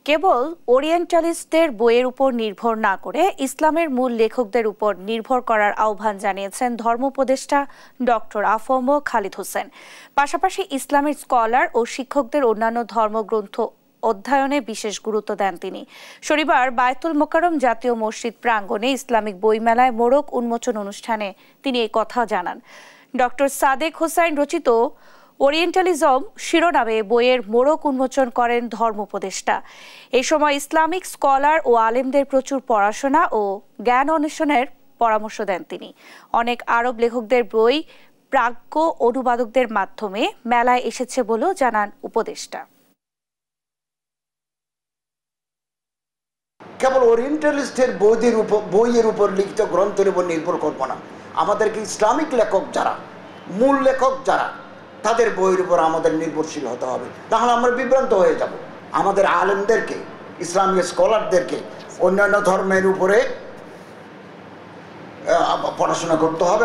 কেবল ওরিয়েন্টালিস্টদের বইয়ের উপর নির্ভর না করে ইসলামের মূল লেখকদের উপর নির্ভর করার আহ্বান জানিয়েছেন ধর্ম উপদেষ্টা ডক্টর আ.ফ.ম. খালিদ হোসেন। পাশাপাশি ইসলামের স্কলার ও শিক্ষকদের অন্যান্য ধর্মগ্রন্থ অধ্যয়নে বিশেষ গুরুত্ব দেন তিনি। শনিবার বায়তুল মোকাররম জাতীয় মসজিদ প্রাঙ্গণে ইসলামিক বইমেলায় মোড়ক উন্মোচন অনুষ্ঠানে তিনি এই কথা জানান। ডক্টর সাদেক হোসাইন রচিত ওরিয়েন্টালিজম শিরোনামে বইয়ের মোড়ক উন্মোচন করেন ধর্ম উপদেষ্টা। এই সময় ইসলামিক স্কলার ও আলেমদের প্রচুর পড়াশোনা ও জ্ঞান অন্বেষণের পরামর্শ দেন তিনি। অনেক আরব লেখকদের বই প্রাজ্ঞ অনুবাদকদের মাধ্যমে মেলায় এসেছে বলেও জানান উপদেষ্টা। কেবল ওরিয়েন্টালিস্টের বইয়ের উপর লিখিত গ্রন্থের উপর নির্ভর করব না, আমাদেরকে ইসলামিক লেখক যারা, মূল লেখক যারা, তাদের বইয়ের উপর আমাদের নির্ভরশীল হতে হবে, তাহলে আমরা বিভ্রান্ত হয়ে যাব। আমাদের আলেমদেরকে, ইসলামিক স্কলারদেরকে অন্যান্য ধর্মের উপরে পড়াশোনা করতে হবে।